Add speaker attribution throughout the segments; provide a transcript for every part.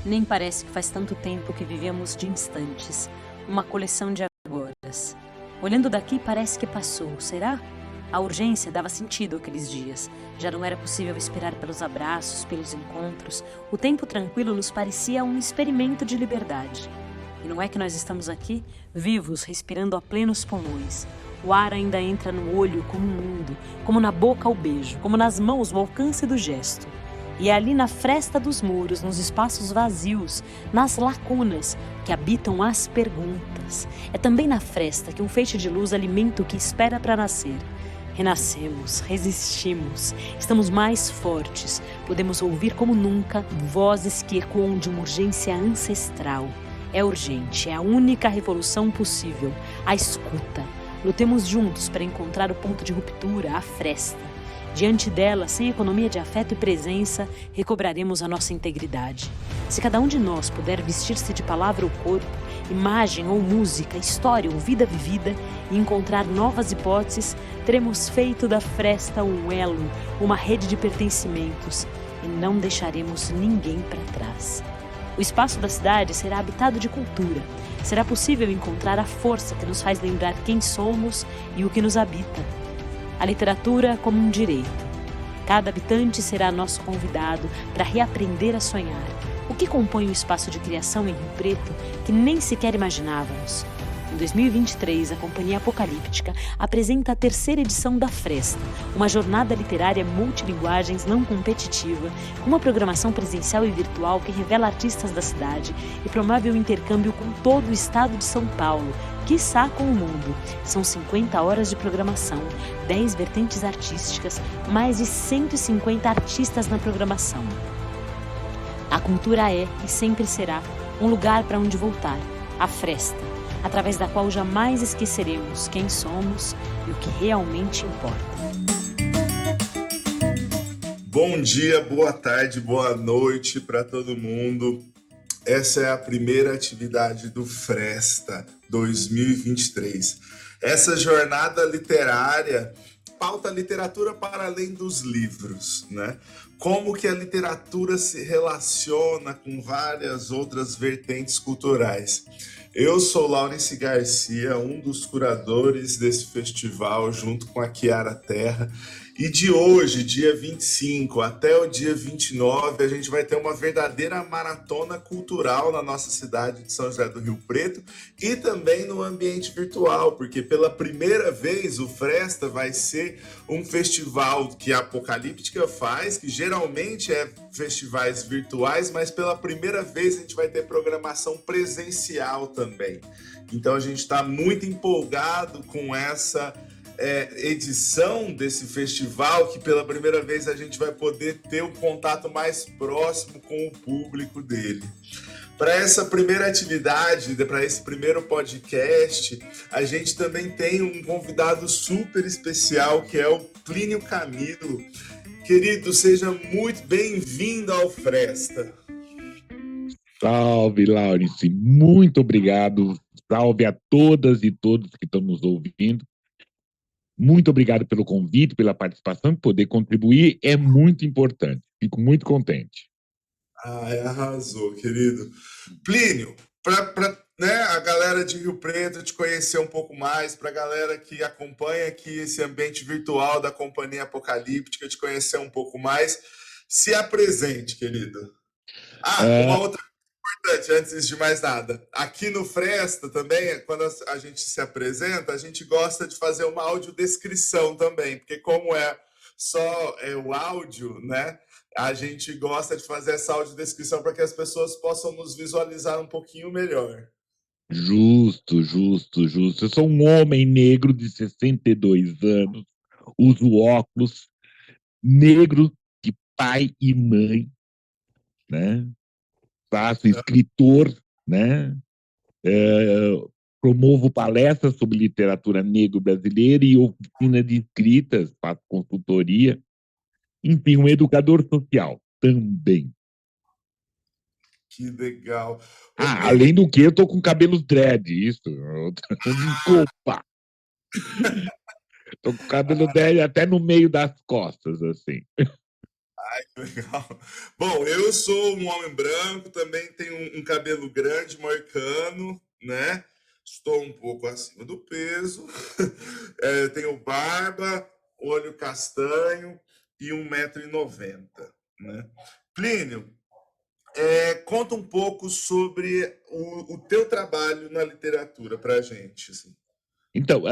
Speaker 1: Nem parece que faz tanto tempo que vivemos de instantes, uma coleção de agoras. Olhando daqui parece que passou, será? A urgência dava sentido àqueles dias. Já não era possível esperar pelos abraços, pelos encontros. O tempo tranquilo nos parecia um experimento de liberdade. E não é que nós estamos aqui, vivos, respirando a plenos pulmões. O ar ainda entra no olho como um mundo, como na boca o beijo, como nas mãos o alcance do gesto. E é ali na fresta dos muros, nos espaços vazios, nas lacunas, que habitam as perguntas. É também na fresta que um feixe de luz alimenta o que espera para nascer. Renascemos, resistimos, estamos mais fortes, podemos ouvir como nunca vozes que ecoam de uma urgência ancestral. É urgente, é a única revolução possível, a escuta. Lutemos juntos para encontrar o ponto de ruptura, a fresta. Diante dela, sem economia de afeto e presença, recobraremos a nossa integridade. Se cada um de nós puder vestir-se de palavra ou corpo, imagem ou música, história ou vida vivida, e encontrar novas hipóteses, teremos feito da fresta um elo, uma rede de pertencimentos, e não deixaremos ninguém para trás. O espaço da cidade será habitado de cultura. Será possível encontrar a força que nos faz lembrar quem somos e o que nos habita. A literatura como um direito. Cada habitante será nosso convidado para reaprender a sonhar. O que compõe o espaço de criação em Rio Preto que nem sequer imaginávamos? Em 2023, a Companhia Apocalíptica apresenta a terceira edição da Fresta, uma jornada literária multilinguagens não competitiva, com uma programação presencial e virtual que revela artistas da cidade e promove o intercâmbio com todo o estado de São Paulo, quiçá com o mundo. São 50 horas de programação, 10 vertentes artísticas, mais de 150 artistas na programação. A cultura é e sempre será um lugar para onde voltar, a Fresta, através da qual jamais esqueceremos quem somos e o que realmente importa.
Speaker 2: Bom dia, boa tarde, boa noite para todo mundo. Essa é a primeira atividade do Fresta 2023. Essa jornada literária pauta literatura para além dos livros, né? Como que a literatura se relaciona com várias outras vertentes culturais. Eu sou Laurence Garcia, um dos curadores desse festival, junto com a Kiara Terra. E de hoje, dia 25 até o dia 29, a gente vai ter uma verdadeira maratona cultural na nossa cidade de São José do Rio Preto e também no ambiente virtual, porque pela primeira vez o Fresta vai ser um festival que a Apocalíptica faz, que geralmente é festivais virtuais, mas pela primeira vez a gente vai ter programação presencial também. Então a gente está muito empolgado com essa edição desse festival, que pela primeira vez a gente vai poder ter um contato mais próximo com o público dele. Para essa primeira atividade, para esse primeiro podcast, a gente também tem um convidado super especial, que é o Plínio Camilo. Querido, seja muito bem-vindo ao Fresta.
Speaker 3: Salve, Laurence. Muito obrigado. Salve a todas e todos que estão nos ouvindo. Muito obrigado pelo convite, pela participação, poder contribuir é muito importante. Fico muito contente.
Speaker 2: Arrasou, querido. Plínio, para a galera de Rio Preto te conhecer um pouco mais, para a galera que acompanha aqui esse ambiente virtual da Companhia Apocalíptica te conhecer um pouco mais, se apresente, querido. Uma outra importante, antes de mais nada. Aqui no Fresta também, quando a gente se apresenta, a gente gosta de fazer uma audiodescrição também, porque como é só o áudio, né? A gente gosta de fazer essa audiodescrição para que as pessoas possam nos visualizar um pouquinho melhor.
Speaker 3: Justo. Eu sou um homem negro de 62 anos, uso óculos, negro de pai e mãe, né? Faço escritor, né? Promovo palestras sobre literatura negro-brasileira e oficina de escritas, faço consultoria. Enfim, um educador social também.
Speaker 2: Que legal.
Speaker 3: Além do que, eu tô com cabelos dread, isso. Desculpa. Tô com cabelo dread até no meio das costas, assim.
Speaker 2: Legal. Bom, eu sou um homem branco, também tenho um cabelo grande, moicano, né? Estou um pouco acima do peso, tenho barba, olho castanho e 1,90 m, né? Plínio, conta um pouco sobre o teu trabalho na literatura para a gente. Assim.
Speaker 3: Então,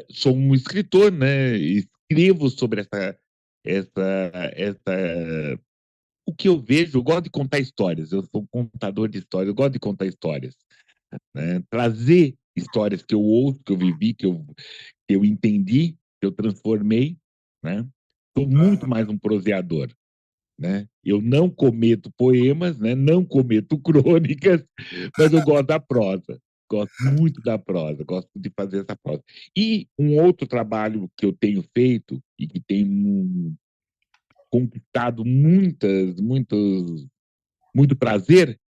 Speaker 3: sou um escritor, né? Escrevo sobre essa, o que eu vejo. Eu gosto de contar histórias. Eu sou um contador de histórias. Eu gosto de contar histórias, né? Trazer histórias que eu ouço, que eu vivi, que eu entendi, que eu transformei, né? Sou muito
Speaker 2: Aham.
Speaker 3: mais um proseador, né? Eu não cometo poemas, né? Não cometo crônicas, mas eu gosto da prosa. Gosto muito da prosa, gosto de fazer essa prosa. E um outro trabalho que eu tenho feito e que tem conquistado muito prazer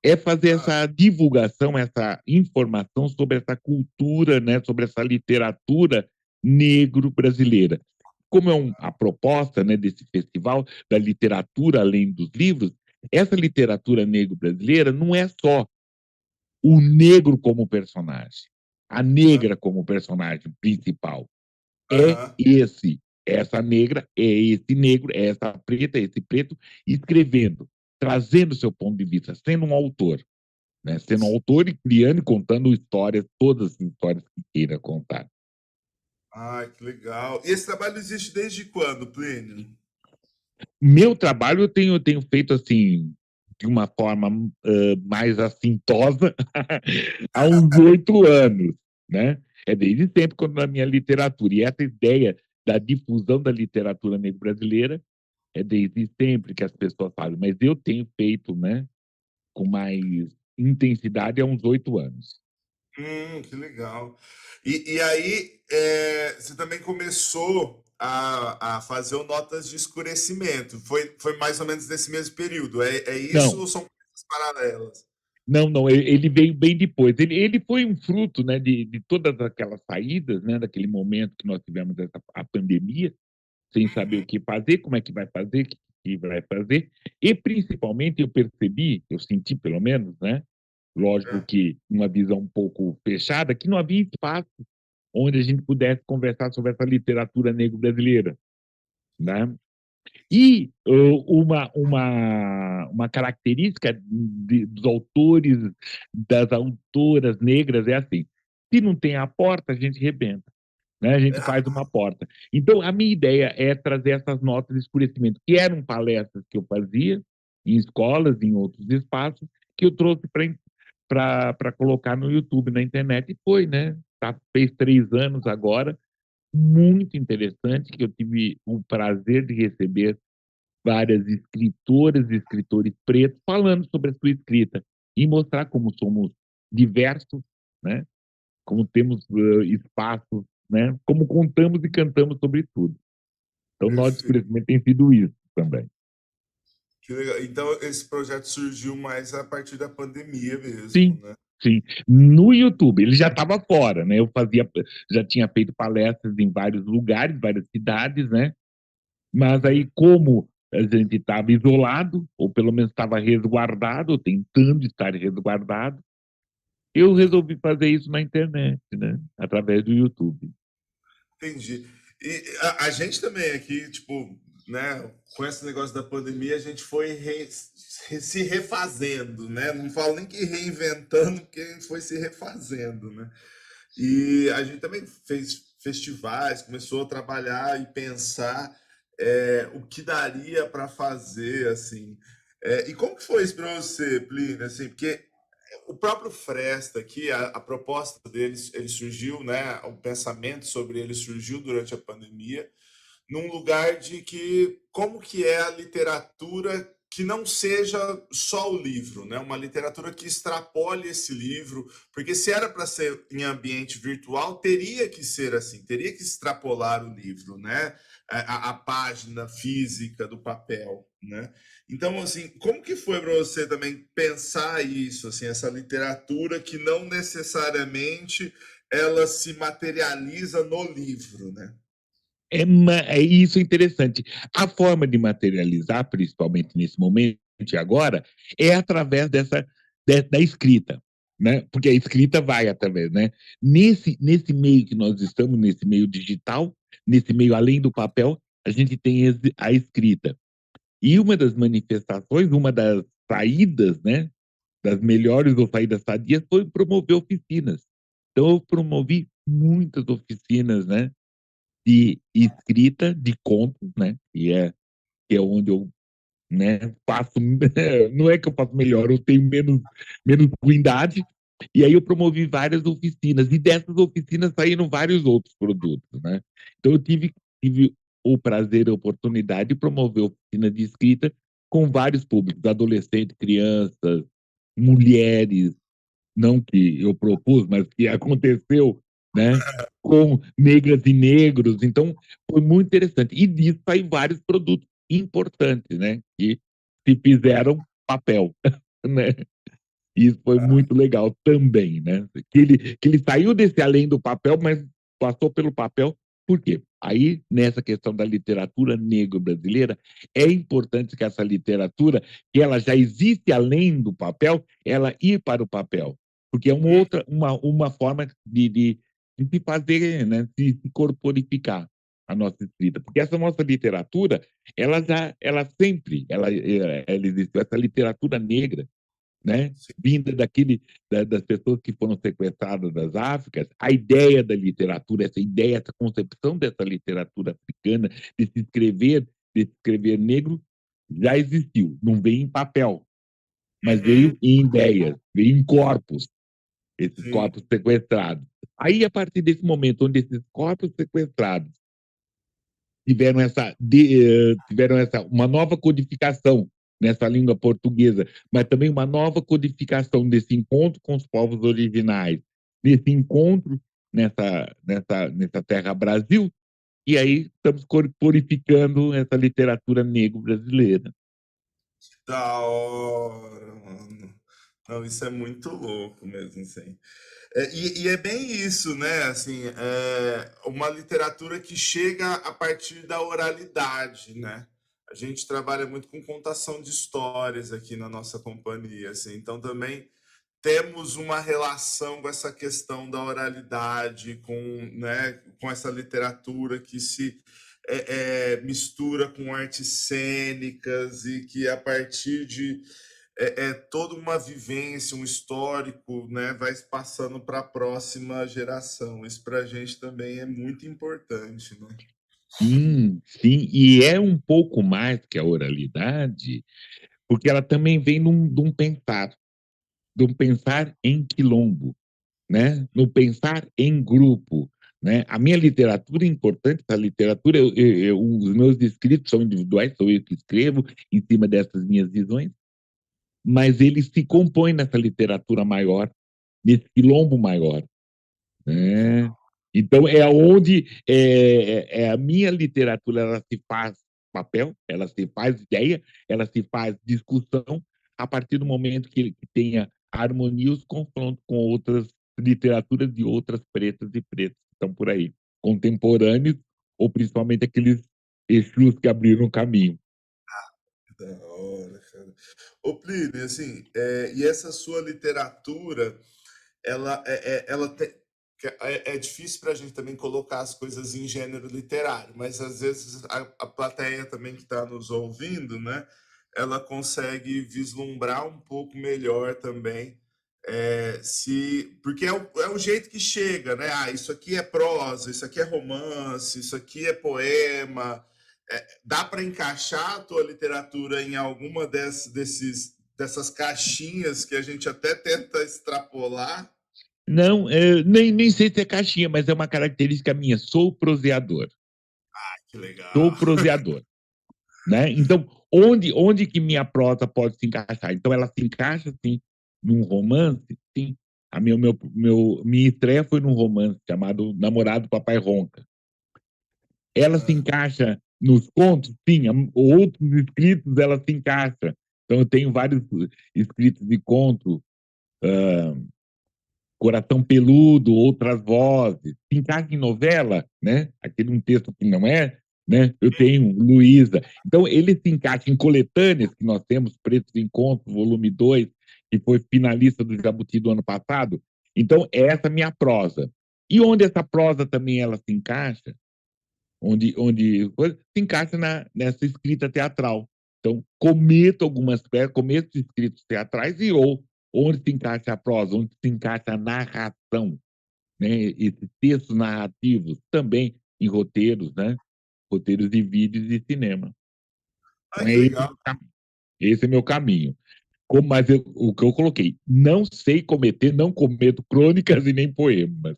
Speaker 3: é fazer
Speaker 2: Ah,
Speaker 3: essa divulgação, essa informação sobre essa cultura, né, sobre essa literatura negro-brasileira. Como é a proposta, né, desse festival da literatura além dos livros, essa literatura negro-brasileira não é só o negro como personagem, a negra como personagem principal. É
Speaker 2: aham.
Speaker 3: essa negra, é esse negro, é essa preta, é esse preto, escrevendo, trazendo seu ponto de vista, sendo um autor, né? Sendo um autor e criando e contando histórias, todas as histórias que queira contar.
Speaker 2: Ai, que legal. E esse trabalho existe desde quando, Plínio?
Speaker 3: Meu trabalho eu tenho feito assim, de uma forma mais assintosa, há uns 8 anos, né? É desde sempre quando na minha literatura. E essa ideia da difusão da literatura negro-brasileira é desde sempre que as pessoas falam, mas eu tenho feito, né, com mais intensidade há uns 8 anos.
Speaker 2: Que legal. E aí, você também começou a fazer o Notas de Escurecimento. Foi mais ou menos nesse mesmo período. É isso
Speaker 3: Não,
Speaker 2: ou são coisas paralelas?
Speaker 3: não, ele veio bem depois. Ele foi um fruto, né, de todas aquelas saídas, né, daquele momento que nós tivemos a pandemia, sem saber o
Speaker 2: Uhum,
Speaker 3: que fazer, como é que vai fazer, o que vai fazer. E, principalmente, eu percebi, eu senti pelo menos, né, lógico
Speaker 2: é.
Speaker 3: que uma visão um pouco fechada, que não havia espaço onde a gente pudesse conversar sobre essa literatura negro-brasileira, né? E uma característica dos autores, das autoras negras é assim: se não tem a porta, a gente rebenta, né? A gente faz uma porta. Então, a minha ideia é trazer essas notas de escurecimento, que eram palestras que eu fazia em escolas, em outros espaços, que eu trouxe para colocar no YouTube, na internet, e foi, né? Fez 3 anos agora, muito interessante, que eu tive o prazer de receber várias escritoras e escritores pretos falando sobre a sua escrita e mostrar como somos diversos, né? Como temos espaços, né? Como contamos e cantamos sobre tudo. Então, nós,
Speaker 2: Perfeito.
Speaker 3: desconhecimento, tem sido isso também.
Speaker 2: Que legal. Então, esse projeto surgiu mais a partir da pandemia mesmo,
Speaker 3: Sim,
Speaker 2: né?
Speaker 3: sim. No YouTube, ele já estava fora, né? Já tinha feito palestras em vários lugares, várias cidades, né? Mas
Speaker 2: Uhum.
Speaker 3: aí, como a gente estava isolado, ou pelo menos estava resguardado, ou tentando estar resguardado, eu resolvi fazer isso na internet, né? Através do YouTube.
Speaker 2: Entendi. E a gente também aqui, tipo, né, com esse negócio da pandemia, a gente foi se refazendo, né? Não falo nem que reinventando, porque a gente foi se refazendo, né? E a gente também fez festivais, começou a trabalhar e pensar o que daria para fazer, assim. E como que foi isso para você, Plínio? Assim, porque o próprio Fresta aqui, a proposta deles, ele surgiu, né? O pensamento sobre ele surgiu durante a pandemia, num lugar de que como que é a literatura que não seja só o livro, né? Uma literatura que extrapole esse livro, porque se era para ser em ambiente virtual, teria que ser assim, teria que extrapolar o livro, né? A página física do papel, né? Então, assim, como que foi para você também pensar isso, assim, essa literatura que não necessariamente ela se materializa no livro, né?
Speaker 3: Isso é interessante. A forma de materializar, principalmente nesse momento e agora, é através da escrita, né? Porque a escrita vai através, né? Nesse meio que nós estamos, nesse meio digital, nesse meio além do papel, a gente tem a escrita. E uma das manifestações, uma das saídas, né? Das melhores ou saídas sadias foi promover oficinas. Então, eu promovi muitas oficinas, né? De escrita de contos, né? Que é onde eu, né, faço. Não é que eu faço melhor, eu tenho menos ruindade. E aí eu promovi várias oficinas, e dessas oficinas saíram vários outros produtos, né? Então eu tive o prazer e a oportunidade de promover oficina de escrita com vários públicos, adolescentes, crianças, mulheres, não que eu propus, mas que aconteceu, né? Com negras e negros. Então, foi muito interessante. E disso saem vários produtos importantes, né? Que se fizeram papel, né? Isso foi muito legal também, né? Que ele saiu desse além do papel, mas passou pelo papel. Por quê? Aí, nessa questão da literatura negro-brasileira, é importante que essa literatura, que ela já existe além do papel, ela ir para o papel. Porque é uma forma de se fazer, né? De se corporificar a nossa escrita. Porque essa nossa literatura, ela existiu, essa literatura negra, né? Vinda das pessoas que foram sequestradas das Áfricas, a ideia da literatura, essa ideia, essa concepção dessa literatura africana, de se escrever negro, já existiu. Não veio em papel, mas
Speaker 2: Uhum,
Speaker 3: veio em ideias, veio em corpos, esses
Speaker 2: sim,
Speaker 3: corpos sequestrados. Aí, a partir desse momento, onde esses corpos sequestrados tiveram uma nova codificação nessa língua portuguesa, mas também uma nova codificação desse encontro com os povos originais, desse encontro nessa terra Brasil, e aí estamos corporificando essa literatura negro-brasileira.
Speaker 2: da hora, mano. Não, isso é muito louco mesmo, assim. E é bem isso, né? Assim, uma literatura que chega a partir da oralidade, né? A gente trabalha muito com contação de histórias aqui na nossa companhia, assim. Então também temos uma relação com essa questão da oralidade, com essa literatura que se mistura com artes cênicas e que a partir de toda uma vivência, um histórico, né, vai passando para a próxima geração. Isso para a gente também é muito importante, né?
Speaker 3: Sim, sim, e é um pouco mais que a oralidade, porque ela também vem de um pensar em quilombo, né? No pensar em grupo, né? A minha literatura é importante, essa literatura, os meus escritos são individuais, sou eu que escrevo em cima dessas minhas visões, mas eles se compõem nessa literatura maior, nesse quilombo maior, né? Então é onde a minha literatura, ela se faz papel, ela se faz ideia, ela se faz discussão a partir do momento que tenha harmonia e os confrontos com outras literaturas de outras pretas e pretos que estão por aí, contemporâneos ou principalmente aqueles Exus que abriram o caminho.
Speaker 2: Da hora, cara. Ô, Plínio, assim, e essa sua literatura, ela é difícil para a gente também colocar as coisas em gênero literário, mas às vezes a plateia também que está nos ouvindo, né, ela consegue vislumbrar um pouco melhor também, porque é o jeito que chega, né? Ah, isso aqui é prosa, isso aqui é romance, isso aqui é poema. Dá para encaixar a tua literatura em alguma dessas caixinhas que a gente até tenta extrapolar?
Speaker 3: Não, nem sei se é caixinha, mas é uma característica minha. Sou proseador.
Speaker 2: Que legal.
Speaker 3: Sou proseador. Né? Então, onde que minha prosa pode se encaixar? Então, ela se encaixa, sim, num romance, sim. Minha estreia foi num romance chamado Namorado Papai Ronca. Ela se
Speaker 2: Ah,
Speaker 3: encaixa nos contos, sim. Outros escritos, ela se encaixa. Então, eu tenho vários escritos de conto, Coração Peludo, Outras Vozes, se encaixa em novela, né? Aquele um texto que não é, né? Eu tenho Luísa. Então, ele se encaixa em coletâneas que nós temos, Pretos Encontros, volume 2, que foi finalista do Jabuti do ano passado. Então, essa é a minha prosa. E onde essa prosa também ela se encaixa, onde se encaixa nessa escrita teatral. Então, cometo algumas peças, cometo escritos teatrais e ou onde se encaixa a prosa, onde se encaixa a narração, né? Esses textos narrativos também em roteiros, né? Roteiros de vídeos e cinema.
Speaker 2: Ai,
Speaker 3: Então,
Speaker 2: que legal.
Speaker 3: esse é meu caminho. Mas o que eu coloquei, não sei cometer, não cometo crônicas e nem poemas.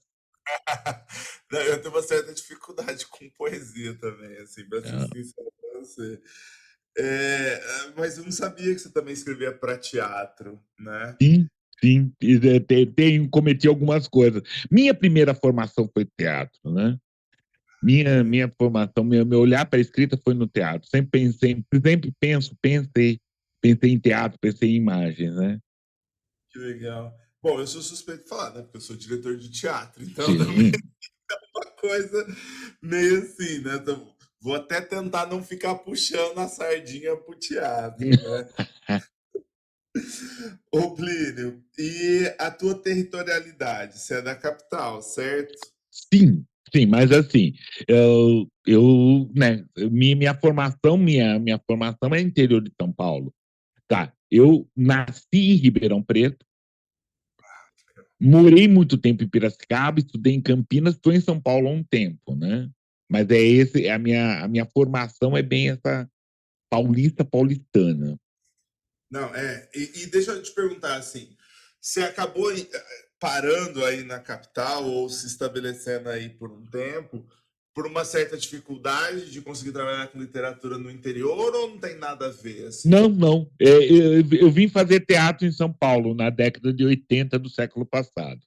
Speaker 2: Não, eu tenho uma certa dificuldade com poesia também, assim, pra ser
Speaker 3: Ah,
Speaker 2: sincero pra você. Mas eu não sabia que você também escrevia para teatro, né?
Speaker 3: sim, sim, cometi algumas coisas. Minha primeira formação foi teatro, né? Minha formação, meu olhar para a escrita foi no teatro. Sempre pensei em teatro, pensei em imagens, né?
Speaker 2: Que legal. Bom, eu sou suspeito de falar, né? Porque eu sou diretor de teatro, então também
Speaker 3: Sim.
Speaker 2: é uma coisa meio assim, né? Então, vou até tentar não ficar puxando a sardinha pro teatro, né? Ô, Plínio, e a tua territorialidade? Você é da capital, certo?
Speaker 3: Sim, sim, mas assim, né, minha formação é interior de São Paulo. Tá, eu nasci em Ribeirão Preto, morei muito tempo em Piracicaba, estudei em Campinas, estou em São Paulo há um tempo, né? Mas a minha formação é bem essa paulistana.
Speaker 2: Não, e deixa eu te perguntar assim, você acabou parando aí na capital ou se estabelecendo aí por um tempo, por uma certa dificuldade de conseguir trabalhar com literatura no interior ou não tem nada a ver assim?
Speaker 3: Não, não. Eu vim fazer teatro em São Paulo na década de 80 do século passado.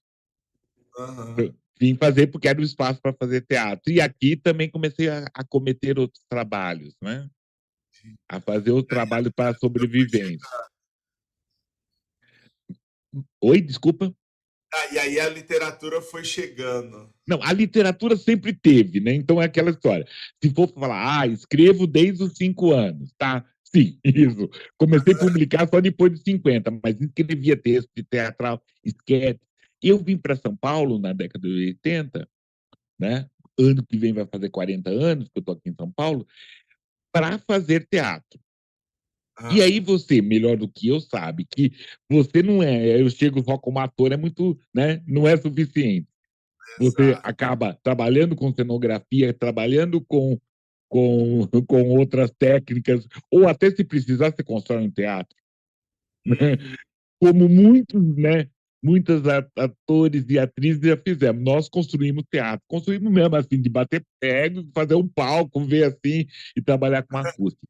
Speaker 2: Aham.
Speaker 3: Eu vim fazer porque era o espaço para fazer teatro. E aqui também comecei a cometer outros trabalhos, né? A fazer o trabalho para sobrevivência. Oi, desculpa.
Speaker 2: E aí a literatura foi chegando.
Speaker 3: Não, a literatura sempre teve, né? Então é aquela história. Se for falar, escrevo desde os 5 anos, tá? Sim, isso. Comecei a publicar só depois dos 50, mas escrevia texto de teatral, esquete. Eu vim para São Paulo na década de 80, né? Ano que vem vai fazer 40 anos que eu estou aqui em São Paulo, para fazer teatro. E
Speaker 2: Ah,
Speaker 3: aí você, melhor do que eu, sabe que você não é, eu chego só como ator, é muito, né? Não é suficiente. Você
Speaker 2: exato.
Speaker 3: acaba trabalhando com cenografia, trabalhando com outras técnicas, ou até se precisar, você constrói um teatro. Né?
Speaker 2: Uhum.
Speaker 3: Como muitos, né? Muitos atores e atrizes já fizemos. Nós construímos teatro. Construímos mesmo assim, de bater prego, fazer um palco, ver assim e trabalhar com acústica.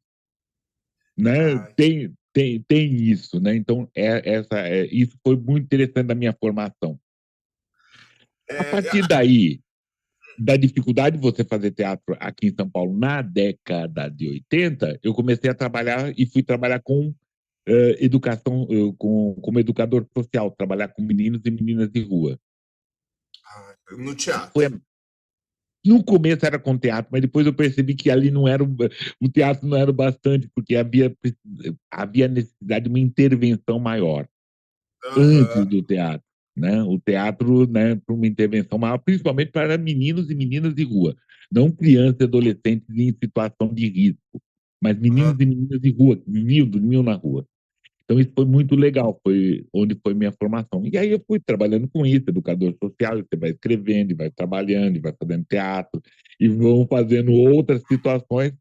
Speaker 3: Né?
Speaker 2: Ai,
Speaker 3: Tem isso, né? Então, isso foi muito interessante da minha formação. A
Speaker 2: é,
Speaker 3: partir daí, da dificuldade de você fazer teatro aqui em São Paulo na década de 80, eu comecei a trabalhar e fui trabalhar com educação, como educador social, trabalhar com meninos e meninas de rua.
Speaker 2: no
Speaker 3: E foi,
Speaker 2: teatro.
Speaker 3: no começo era com teatro, mas depois eu percebi que ali não era o teatro não era o bastante, porque havia necessidade de uma intervenção maior
Speaker 2: Aham,
Speaker 3: antes do teatro. Né? O teatro, né, para uma intervenção maior, principalmente para meninos e meninas de rua, não crianças e adolescentes em situação de risco, mas
Speaker 2: aham.
Speaker 3: meninos e meninas de rua, que dormiam na rua. Então isso foi muito legal, foi onde foi minha formação. E aí eu fui trabalhando com isso, educador social, você vai escrevendo, e vai trabalhando, e vai fazendo teatro, e vão fazendo outras situações,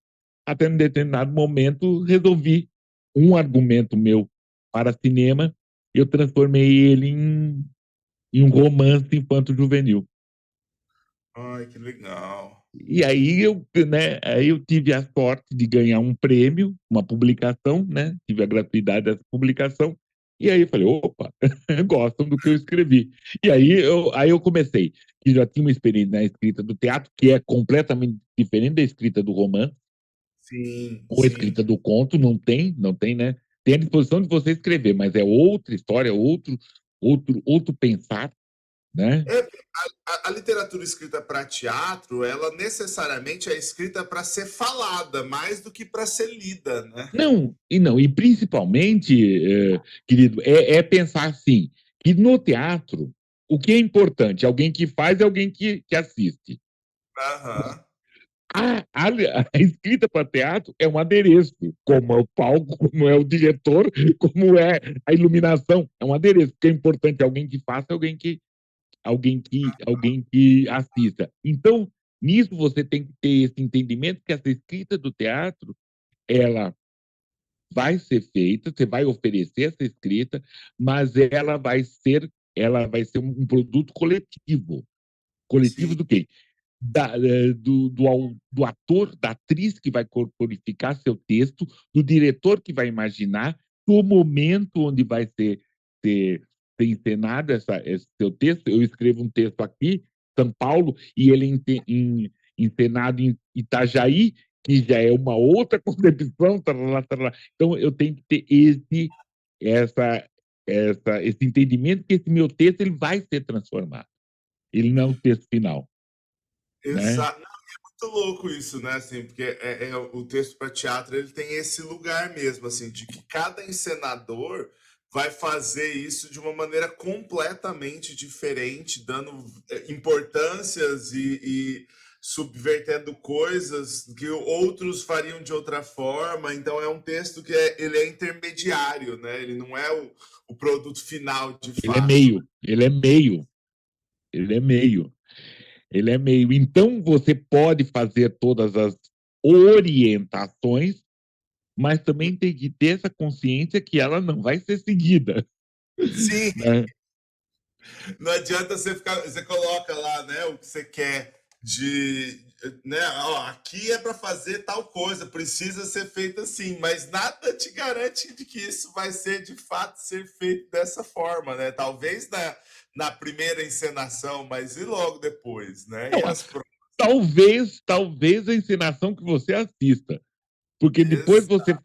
Speaker 3: até em determinado momento resolvi um argumento meu para cinema, eu transformei ele em um romance infanto-juvenil.
Speaker 2: Ai, que legal.
Speaker 3: E aí eu tive a sorte de ganhar um prêmio, uma publicação, né? Tive a gratuidade dessa publicação. E aí eu falei, opa, gostam do que eu escrevi. E aí eu comecei, que já tinha uma experiência na escrita do teatro, que é completamente diferente da escrita do romance,
Speaker 2: Sim,
Speaker 3: ou a
Speaker 2: sim.
Speaker 3: escrita do conto, não tem, né? Tem a disposição de você escrever, mas é outra história, outro pensar. né?
Speaker 2: É, a literatura escrita para teatro, ela necessariamente é escrita para ser falada, mais do que para ser lida, né?
Speaker 3: Não, e principalmente, querido, é pensar assim, que no teatro, o que é importante? Alguém que faz e alguém que assiste.
Speaker 2: Aham.
Speaker 3: A escrita para teatro é um adereço, como é o palco, como é o diretor, como é a iluminação, é um adereço. O que é importante é alguém que faça, alguém que assista. Então, nisso você tem que ter esse entendimento que essa escrita do teatro, ela vai ser feita, você vai oferecer essa escrita, mas ela vai ser um produto coletivo. Coletivo
Speaker 2: Sim,
Speaker 3: do quê? Do ator, da atriz que vai corporificar seu texto, do diretor que vai imaginar, do momento onde vai ser encenado esse seu texto. Eu escrevo um texto aqui, São Paulo, e ele é encenado em Itajaí, que já é uma outra concepção. Tarará, tarará. Então, eu tenho que ter essa, esse entendimento que esse meu texto ele vai ser transformado. Ele não é o texto final, né?
Speaker 2: exato. Muito louco isso, né? Assim, porque o texto para teatro ele tem esse lugar mesmo, assim, de que cada encenador vai fazer isso de uma maneira completamente diferente, dando importâncias e subvertendo coisas que outros fariam de outra forma. Então é um texto que ele é intermediário, né? Ele não é o produto final de
Speaker 3: Ele é
Speaker 2: fato.
Speaker 3: meio, ele é meio, ele é meio, ele é meio. Então você pode fazer todas as orientações, mas também tem que ter essa consciência que ela não vai ser seguida,
Speaker 2: Sim,
Speaker 3: né?
Speaker 2: não adianta você ficar, você coloca lá, né, o que você quer de, né, ó, aqui é para fazer tal coisa, precisa ser feito assim, mas nada te garante de que isso vai ser de fato ser feito dessa forma, né? Talvez na primeira encenação, mas e logo depois, né?
Speaker 3: Não,
Speaker 2: E as provas.
Speaker 3: talvez a encenação que você assista, porque depois
Speaker 2: Ex-
Speaker 3: você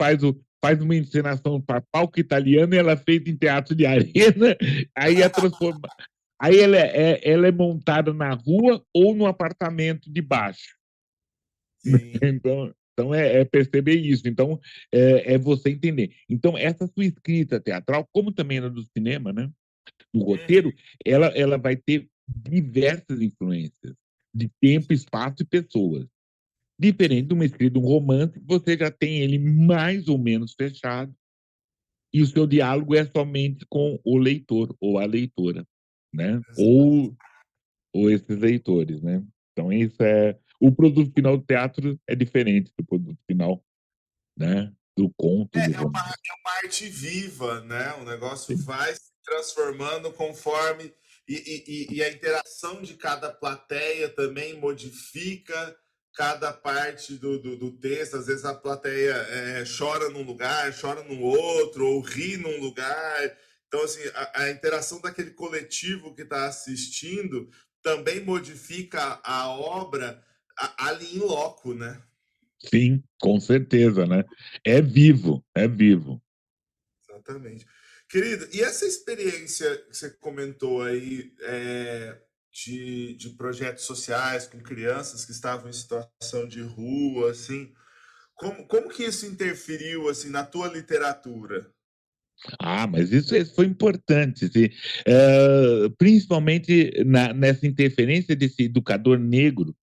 Speaker 3: faz uma encenação para palco italiano e ela é feita em teatro de arena, aí é transforma, aí ela é montada na rua ou no apartamento de baixo.
Speaker 2: Sim.
Speaker 3: Então é perceber isso. Então, é você entender. Então, essa sua escrita teatral, como também na do cinema, né? Do
Speaker 2: Uhum.
Speaker 3: roteiro, ela vai ter diversas influências de tempo, espaço e pessoas. Diferente
Speaker 2: Sim.
Speaker 3: de uma escrita, um romance, você já tem ele mais ou menos fechado, e o seu diálogo é somente com o leitor ou a leitora, né? Ou esses leitores, né? Então, isso é. O produto final do teatro é diferente do produto final, né? Do conto, do romance.
Speaker 2: É uma arte viva, né? O negócio vai se transformando conforme e a interação de cada plateia também modifica cada parte do texto. Às vezes a plateia chora num lugar, chora no outro, ou ri num lugar. Então, assim, a interação daquele coletivo que está assistindo também modifica a obra ali em loco, né?
Speaker 3: Sim, com certeza, né? É vivo, é vivo.
Speaker 2: Exatamente. Querido, e essa experiência que você comentou aí de projetos sociais com crianças que estavam em situação de rua, assim, como que isso interferiu assim na tua literatura?
Speaker 3: Mas isso foi importante, sim. Principalmente nessa interferência desse educador negro,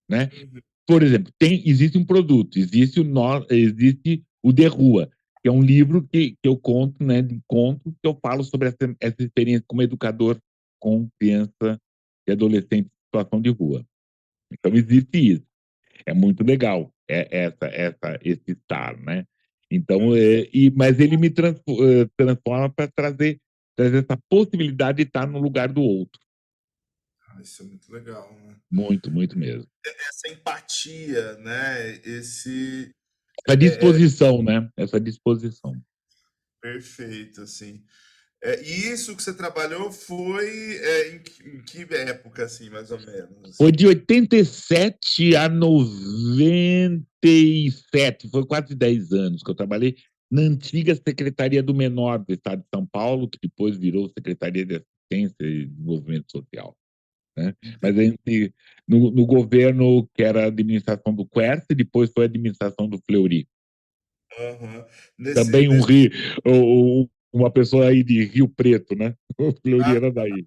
Speaker 3: né?
Speaker 2: Uhum.
Speaker 3: Por exemplo, existe um produto, existe o De Rua, que é um livro que eu conto, né, de contos, que eu falo sobre essa experiência como educador com criança e adolescente em situação de rua. Então, existe isso. É muito legal esse estar, né? Então,
Speaker 2: Uhum.
Speaker 3: mas ele me transforma para trazer essa possibilidade de estar no lugar do outro.
Speaker 2: Isso é muito legal, né?
Speaker 3: Muito, muito mesmo.
Speaker 2: Essa empatia, né? Esse
Speaker 3: Essa
Speaker 2: é
Speaker 3: disposição, né? Essa disposição.
Speaker 2: perfeito, assim. E isso que você trabalhou foi em que época, assim, mais ou menos,
Speaker 3: Foi
Speaker 2: assim?
Speaker 3: de 87 a 97, foi quase 10 anos que eu trabalhei na antiga Secretaria do Menor do Estado de São Paulo, que depois virou Secretaria de assistência e desenvolvimento social, né? Mas a gente, no governo que era a administração do Quercia, depois foi a administração do Fleury.
Speaker 2: Aham.
Speaker 3: Também uma pessoa aí de Rio Preto, né? O Fleury era daí.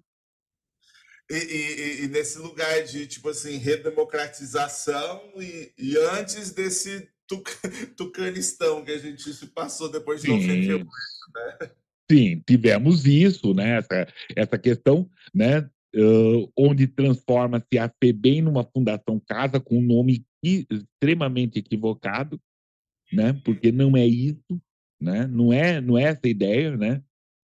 Speaker 2: E nesse lugar de, tipo assim, redemocratização e antes desse tucanistão que a gente se passou depois de 98,
Speaker 3: Sim,
Speaker 2: né?
Speaker 3: sim, tivemos isso, né? Essa questão, né? Onde transforma-se a FEBEM numa fundação casa com um nome extremamente equivocado, né? Porque não é isso, né? Não é essa a ideia, né?
Speaker 2: Aham.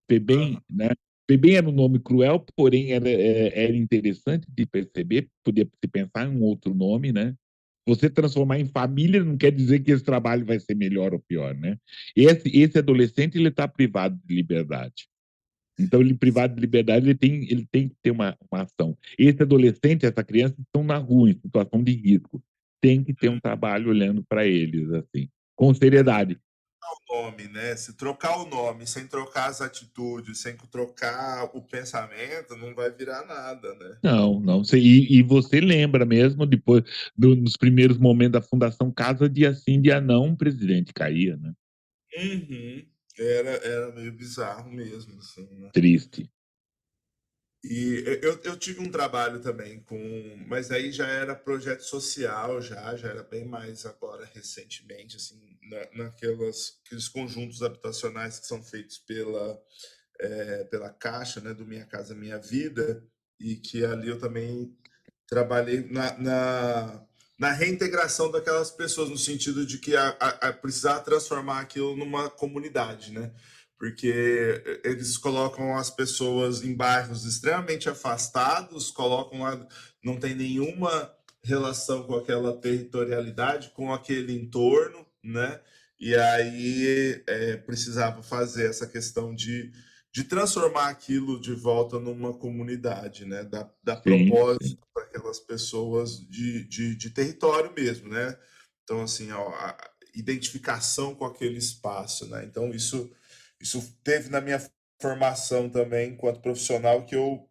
Speaker 3: FEBEM, né? FEBEM era um nome cruel, porém era interessante de perceber, podia se pensar em um outro nome, né? Você transformar em família não quer dizer que esse trabalho vai ser melhor ou pior, né? Esse adolescente ele está privado de liberdade. Então, ele privado de liberdade, ele tem que ter uma ação. Esse adolescente, essa criança, estão na rua, em situação de risco. Tem que ter um trabalho olhando para eles, assim, com seriedade.
Speaker 2: O nome, né? Se trocar o nome sem trocar as atitudes, sem trocar o pensamento, não vai virar nada, né?
Speaker 3: Não, não. E você lembra mesmo, depois, nos primeiros momentos da Fundação Casa, dia sim, dia não, um presidente caía, né?
Speaker 2: Uhum. Era meio bizarro mesmo, assim, né?
Speaker 3: Triste.
Speaker 2: E eu tive um trabalho também com, mas aí já era projeto social, já era bem mais agora recentemente, assim, aqueles conjuntos habitacionais que são feitos pela Caixa, né, do Minha Casa Minha Vida, e que ali eu também trabalhei na reintegração daquelas pessoas, no sentido de que precisar transformar aquilo numa comunidade, né? Porque eles colocam as pessoas em bairros extremamente afastados, colocam lá, não tem nenhuma relação com aquela territorialidade, com aquele entorno, né? E aí precisava fazer essa questão de transformar aquilo de volta numa comunidade, né? Dar
Speaker 3: Sim, sim.
Speaker 2: propósito para aquelas pessoas de território mesmo, né? Então, assim, ó, a identificação com aquele espaço, né? Então, isso teve na minha formação também, enquanto profissional, que eu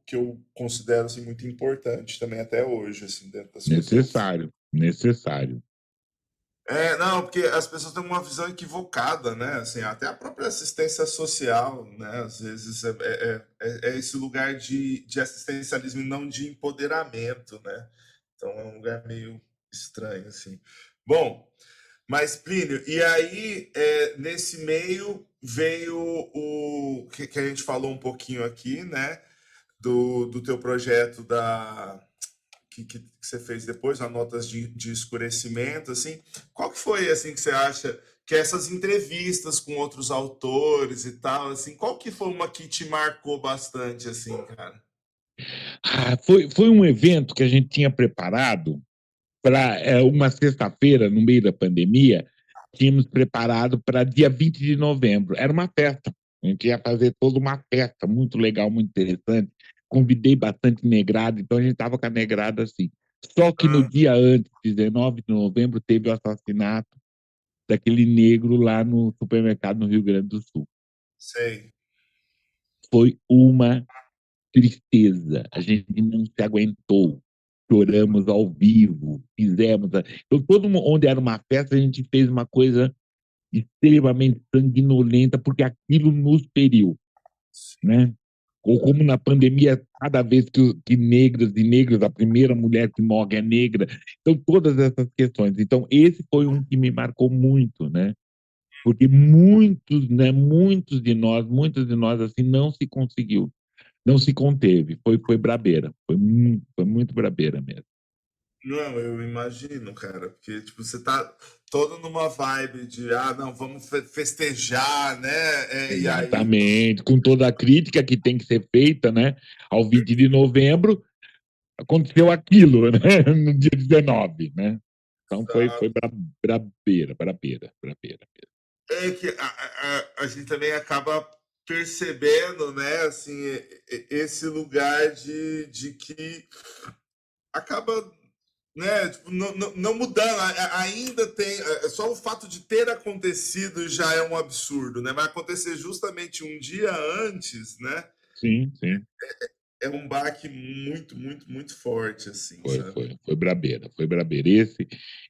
Speaker 2: considero assim, muito importante também até hoje, assim, dentro das coisas que eu faço.
Speaker 3: Necessário, necessário.
Speaker 2: Não, porque as pessoas têm uma visão equivocada, né? Assim, até a própria assistência social, né? Às vezes é esse lugar de assistencialismo e não de empoderamento, né? Então é um lugar meio estranho, assim. Bom, mas Plínio, e aí nesse meio veio o que a gente falou um pouquinho aqui, né? Do teu projeto que você fez depois, as notas de escurecimento, assim, qual que foi, assim, que você acha que essas entrevistas com outros autores e tal, assim, qual que foi uma que te marcou bastante, assim, cara?
Speaker 3: Foi um evento que a gente tinha preparado para uma sexta-feira, no meio da pandemia, tínhamos preparado para dia 20 de novembro. Era uma festa. A gente ia fazer toda uma festa muito legal, muito interessante. Convidei bastante negrada, então a gente estava com a negrada assim. Só que no
Speaker 2: Ah,
Speaker 3: dia antes, 19 de novembro, teve o assassinato daquele negro lá no supermercado no Rio Grande do Sul.
Speaker 2: sei.
Speaker 3: Foi uma tristeza, a gente não se aguentou. Choramos ao vivo, fizemos. Então, onde era uma festa, a gente fez uma coisa extremamente sanguinolenta, porque aquilo nos feriu, né? Ou como na pandemia, cada vez que negras e negros, a primeira mulher que morre é negra. Então, todas essas questões. Então, esse foi um que me marcou muito, né? Porque muitos, né, muitos de nós, assim, não se conseguiu, não se conteve. Foi brabeira, foi muito brabeira mesmo.
Speaker 2: Não, eu imagino, cara, porque, tipo, você tá todo numa vibe de, não, vamos festejar, né? E aí,
Speaker 3: Exatamente, com toda a crítica que tem que ser feita, né? Ao 20 de novembro, aconteceu aquilo, né? No dia 19, né? Então foi brabeira, brabeira, brabeira.
Speaker 2: é que a gente também acaba percebendo, né, assim, esse lugar de que acaba, né, tipo, não mudando, ainda tem, só o fato de ter acontecido já é um absurdo, né, vai acontecer justamente um dia antes, né,
Speaker 3: Sim, sim.
Speaker 2: é um baque muito, muito, muito forte, assim,
Speaker 3: Foi,
Speaker 2: sabe?
Speaker 3: foi, foi brabeira, foi brabeira.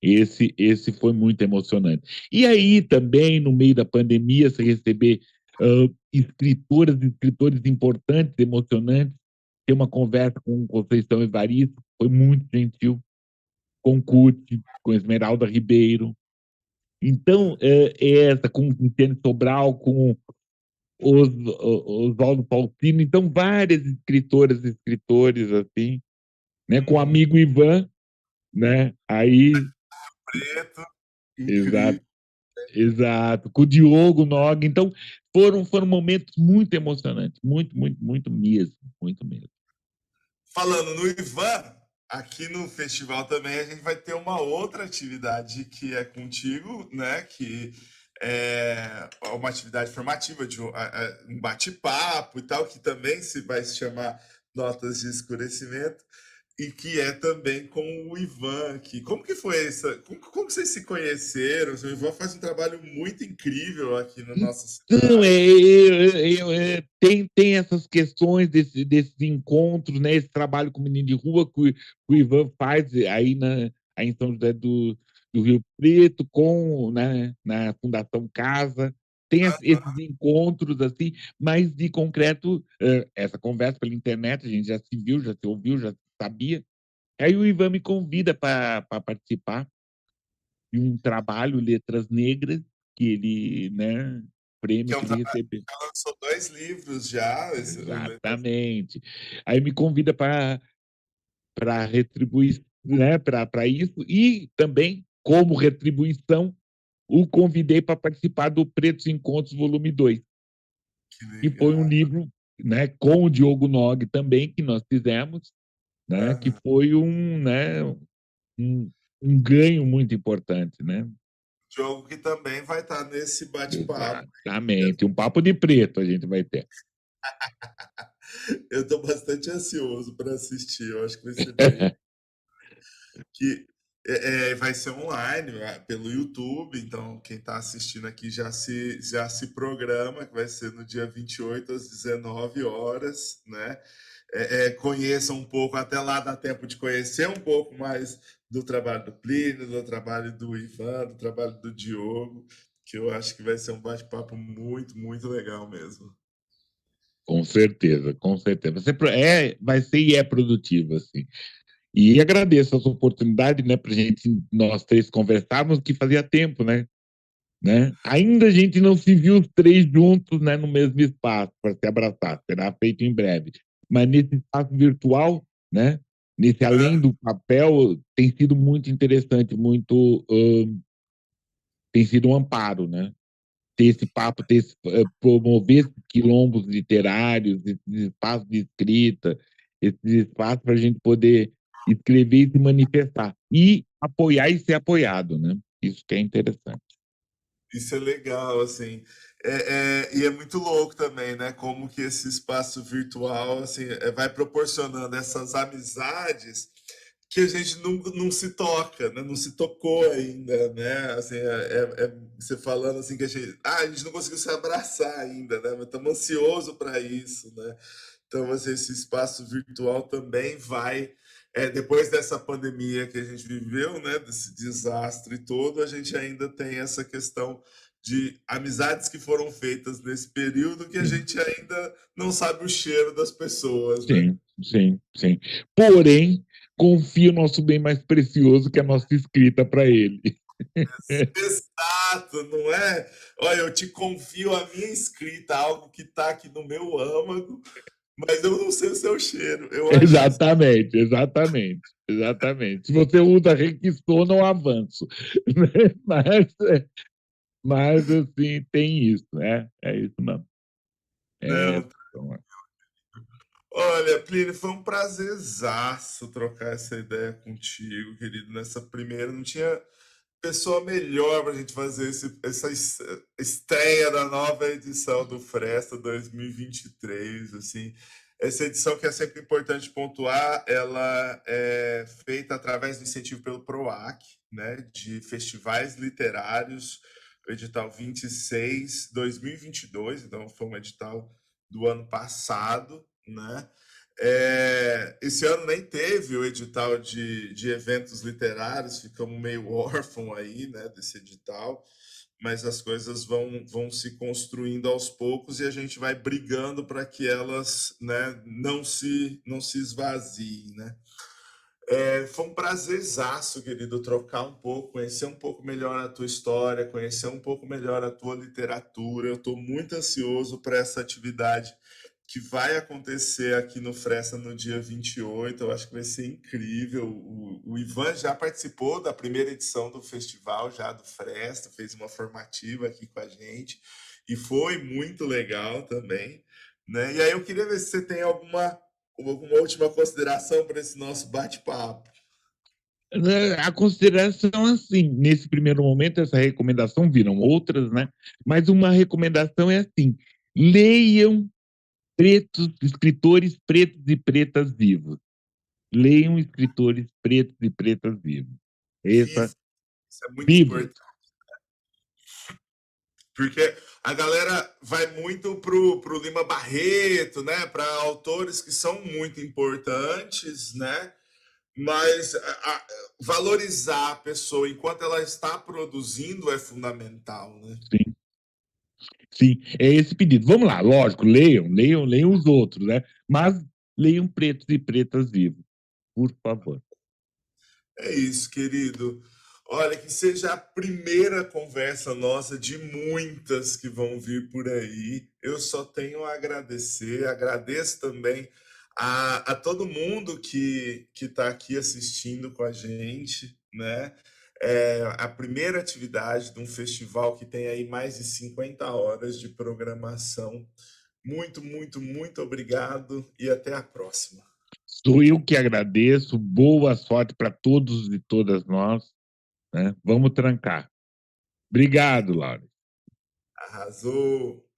Speaker 3: Esse foi muito emocionante. E aí também, no meio da pandemia, você receber escritoras e escritores importantes, emocionantes, ter uma conversa com Conceição Evaristo, foi muito gentil, com Cuti, com Esmeralda Ribeiro. Então, essa, com o Cristiano Sobral, com Oswaldo Faustino, então várias escritoras e escritores, assim, né, com o
Speaker 2: Uhum.
Speaker 3: amigo Ivan, né? Aí,
Speaker 2: Preto,
Speaker 3: exato,
Speaker 2: incrível.
Speaker 3: exato, com o Diogo Nogue. Então, foram momentos muito emocionantes, muito, muito, muito mesmo, muito mesmo.
Speaker 2: Falando no Ivan, aqui no festival também a gente vai ter uma outra atividade que é contigo, né? Que é uma atividade formativa de um bate-papo e tal, que também vai se chamar Notas de Escurecimento. E que é também com o Ivan aqui. Como que foi essa? Como vocês se conheceram? O Ivan faz um trabalho muito incrível aqui na nossa
Speaker 3: Então,
Speaker 2: cidade.
Speaker 3: tem essas questões desses encontros, né? Esse trabalho com o menino de rua que o Ivan faz aí em São José do Rio Preto, né, na Fundação Casa. Tem esses encontros, assim, mas de concreto, essa conversa pela internet, a gente já se viu, já se ouviu, já sabia. Aí o Ivan me convida para participar de um trabalho, Letras Negras, que ele, né,
Speaker 2: Que
Speaker 3: prêmio
Speaker 2: é um
Speaker 3: que ele
Speaker 2: trabalho
Speaker 3: recebeu.
Speaker 2: que lançou 2 livros já.
Speaker 3: Exatamente. Aí me convida para retribuir, né, para isso, e também, como retribuição, o convidei para participar do Pretos Encontros Volume 2,
Speaker 2: Que
Speaker 3: que foi um
Speaker 2: legal.
Speaker 3: livro, né, com o Diogo Nogue também, que nós fizemos, né, que
Speaker 2: Aham.
Speaker 3: foi um, um ganho muito importante, né?
Speaker 2: Jogo que também vai estar nesse bate-papo.
Speaker 3: Exatamente. Um papo de preto a gente vai ter.
Speaker 2: Eu estou bastante ansioso para assistir. Eu acho que vai ser bem. Que vai ser online, pelo YouTube. Então, quem está assistindo aqui já se programa, que vai ser no dia 28 às 19 horas, né? Conheça um pouco, até lá dá tempo de conhecer um pouco mais do trabalho do Plínio, do trabalho do Ivan, do trabalho do Diogo, que eu acho que vai ser um bate-papo muito, muito legal mesmo.
Speaker 3: Com certeza, com certeza. Vai ser e é produtivo, assim. E agradeço essa oportunidade, né, para gente, nós três conversarmos, que fazia tempo, né? Ainda a gente não se viu os três juntos, né, no mesmo espaço para se abraçar. Será feito em breve. Mas nesse espaço virtual, né, nesse além
Speaker 2: Ah,
Speaker 3: do papel, tem sido muito interessante, tem sido um amparo, né? Ter esse papo, promover esses quilombos literários, esses espaços de escrita, esses espaços para a gente poder escrever e se manifestar. E apoiar e ser apoiado, né? Isso que é interessante.
Speaker 2: isso é legal, assim. E é muito louco também, né? Como que esse espaço virtual, assim, vai proporcionando essas amizades que a gente não se toca, né? Não se tocou ainda, né? Assim, você falando assim que a gente não conseguiu se abraçar ainda, né? Mas estamos ansiosos para isso, né? Então, assim, esse espaço virtual também vai, depois dessa pandemia que a gente viveu, né, desse desastre todo, a gente ainda tem essa questão de amizades que foram feitas nesse período que a
Speaker 3: Sim,
Speaker 2: gente ainda não sabe o cheiro das pessoas, né?
Speaker 3: sim, sim, sim. Porém, confio no nosso bem mais precioso, que é a nossa escrita para ele.
Speaker 2: Exato, não é? Olha, eu te confio a minha escrita, algo que está aqui no meu âmago, mas eu não sei o seu cheiro. Eu acho isso.
Speaker 3: Exatamente, exatamente, exatamente. Se você usa requistou, não avanço. Mas assim, tem isso, né? É isso mesmo. É,
Speaker 2: Não.
Speaker 3: então,
Speaker 2: Olha, Plínio, foi um prazerzaço trocar essa ideia contigo, querido. Nessa primeira, não tinha pessoa melhor para a gente fazer essa estreia da nova edição do Fresta 2023, assim. Essa edição que é sempre importante pontuar, ela é feita através do incentivo pelo PROAC, né, de festivais literários, o edital 26 2022, então foi um edital do ano passado, né? Esse ano nem teve o edital de eventos literários, ficamos meio órfão aí, né, desse edital, mas as coisas vão se construindo aos poucos e a gente vai brigando para que elas, né, não se esvaziem, né? Foi um prazerzaço, querido, trocar um pouco, conhecer um pouco melhor a tua história, conhecer um pouco melhor a tua literatura. Eu estou muito ansioso para essa atividade que vai acontecer aqui no Fresta no dia 28. Eu acho que vai ser incrível. O Ivan já participou da primeira edição do festival, já do Fresta, fez uma formativa aqui com a gente e foi muito legal também, né? E aí eu queria ver se você tem alguma última consideração para esse nosso bate-papo.
Speaker 3: A consideração, assim, nesse primeiro momento, essa recomendação viram outras, né? Mas uma recomendação é assim: leiam escritores pretos e pretas vivos. Leiam escritores pretos e pretas vivos.
Speaker 2: Vivo,
Speaker 3: Essa,
Speaker 2: isso é muito
Speaker 3: vivos.
Speaker 2: importante, porque a galera vai muito pro Lima Barreto, né? Para autores que são muito importantes, né? Mas valorizar a pessoa enquanto ela está produzindo é fundamental, né?
Speaker 3: Sim, sim, é esse pedido. Vamos lá, lógico, leiam os outros, né? Mas leiam pretos e pretas vivos, por favor.
Speaker 2: É isso, querido. Olha, que seja a primeira conversa nossa de muitas que vão vir por aí. Eu só tenho a agradecer, agradeço também a todo mundo que está aqui assistindo com a gente, né? É a primeira atividade de um festival que tem aí mais de 50 horas de programação. Muito, muito, muito obrigado e até a próxima.
Speaker 3: Sou eu que agradeço. Boa sorte para todos e todas nós, né? Vamos trancar. Obrigado, Laura.
Speaker 2: Arrasou!